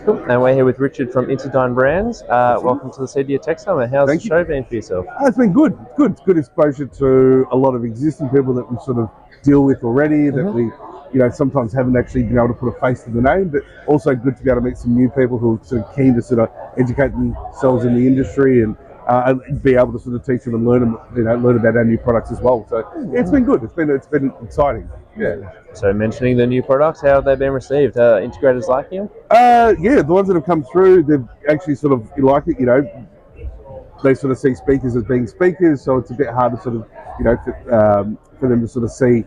Cool. And we're here with Richard from Interdyne Brands. Welcome to the CEDIA Tech Summit. How's the show been for yourself? It's been good. It's good exposure to a lot of existing people that we sort of deal with already, that we sometimes haven't actually been able to put a face to the name, but also good to be able to meet some new people who are sort of keen to sort of educate themselves in the industry and be able to sort of teach them and learn about our new products as well. So it's been good. It's been exciting. Yeah. So mentioning the new products, how have they been received? Integrators liking them? Yeah, the ones that have come through, they've actually sort of like it. They sort of see speakers as being speakers, so it's a bit hard to sort of for them to sort of see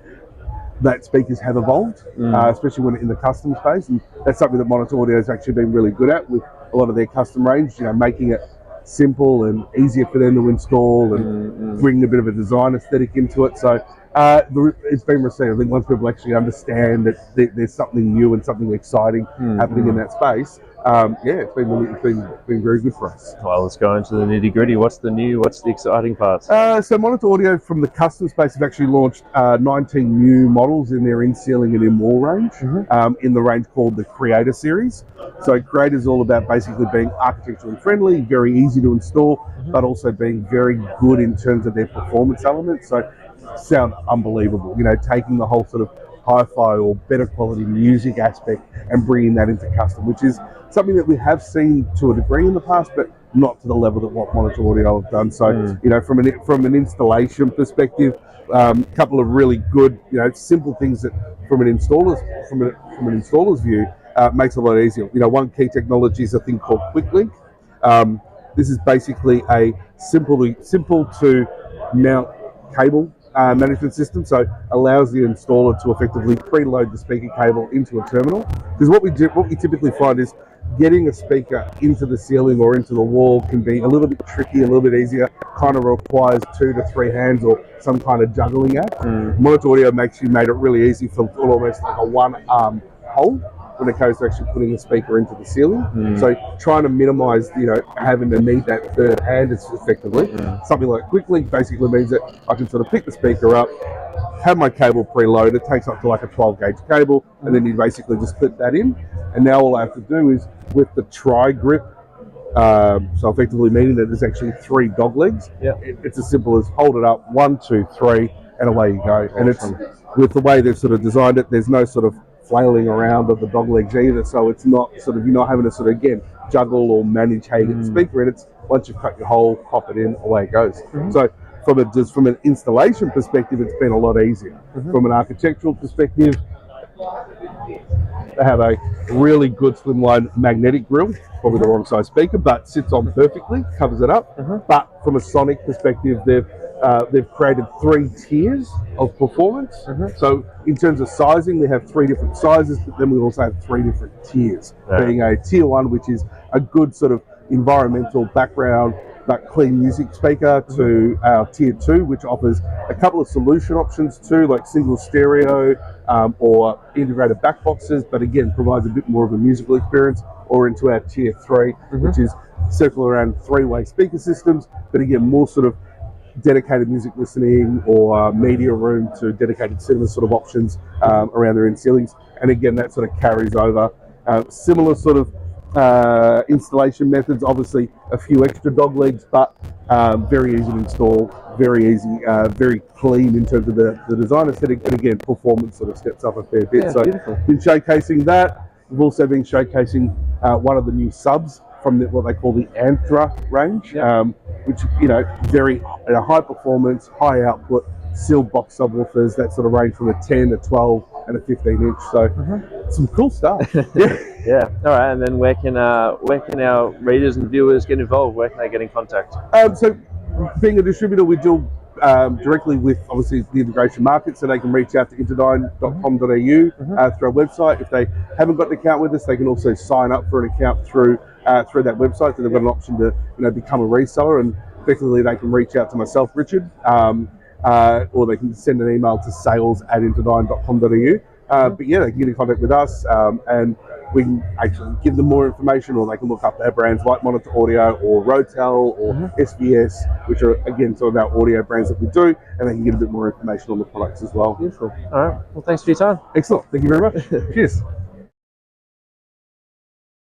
that speakers have evolved, especially when in the custom space, and that's something that Monitor Audio has actually been really good at with a lot of their custom range. Making it simple and easier for them to install and bring a bit of a design aesthetic into it. So it's been received. I think once people actually understand that there's something new and something exciting happening in that space, it's been very good for us. Well, let's go into the nitty gritty. What's the exciting parts? So Monitor Audio from the custom space have actually launched 19 new models in their in-ceiling and in-wall range, in the range called the Creator series. So Creator is all about basically being architecturally friendly, very easy to install, but also being very good in terms of their performance elements. So sound unbelievable, taking the whole sort of hi-fi or better quality music aspect and bringing that into custom, which is something that we have seen to a degree in the past, but not to the level that what Monitor Audio have done. So, from an installation perspective, a couple of really good, simple things that from an installer's view makes it a lot easier. One key technology is a thing called QuickLink. This is basically a simple to mount cable management system, so allows the installer to effectively preload the speaker cable into a terminal. Because what we typically find is getting a speaker into the ceiling or into the wall can be a little bit tricky, a little bit easier, kind of requires 2 to 3 hands or some kind of juggling act. Monitor Audio made it really easy for almost like a one-arm hold when it comes to actually putting a speaker into the ceiling. So trying to minimize, having to need that third hand is effectively. Something like QuickLink basically means that I can sort of pick the speaker up, have my cable preloaded. It takes up to like a 12 gauge cable, and then you basically just clip that in. And now all I have to do is with the tri-grip, so effectively meaning that there's actually 3 dog legs. It's as simple as hold it up, 1, 2, 3, and away you go. And it's with the way they've sort of designed it, there's no sort of flailing around of the dog legs either, so it's not sort of, you're not having to sort of again juggle or manage how you get the speaker in. It's once you've cut your hole, pop it in, away it goes. So from an installation perspective, it's been a lot easier. From an architectural perspective, they have a really good slimline magnetic grille, probably the wrong size speaker, but sits on perfectly, covers it up. But from a sonic perspective, they've created 3 tiers of performance. So in terms of sizing, we have 3 different sizes, but then we also have 3 different tiers, being a tier 1, which is a good sort of environmental background but clean music speaker, to our tier 2, which offers a couple of solution options too, like single stereo or integrated back boxes, but again provides a bit more of a musical experience, or into our tier 3, which is circle around 3-way speaker systems, but again more sort of dedicated music listening or media room to dedicated cinema sort of options around their in-ceilings. And again, that sort of carries over. Similar sort of installation methods, obviously a few extra dog legs, but very easy to install, very easy, very clean in terms of the design aesthetic, and again, performance sort of steps up a fair bit. So been showcasing that. We've also been showcasing one of the new subs from what they call the Anthra range, which, very high performance, high output, sealed box subwoofers that sort of range from a 10, a 12, and a 15 inch. So some cool stuff. Yeah. All right. And then where can our readers and viewers get involved? Where can they get in contact? So being a distributor, we deal directly with obviously the integration market, so they can reach out to interdyne.com.au through our website. If they haven't got an account with us, they can also sign up for an account through that website. So they've got an option to become a reseller, and effectively they can reach out to myself, Richard, or they can send an email to sales@interdyne.com.au. But yeah, they can get in contact with us, and we can actually give them more information, or they can look up our brands like Monitor Audio or Rotel or SVS, which are again some of our audio brands that we do, and they can get a bit more information on the products as well. Beautiful. All right. Well, thanks for your time. Excellent. Thank you very much. Cheers.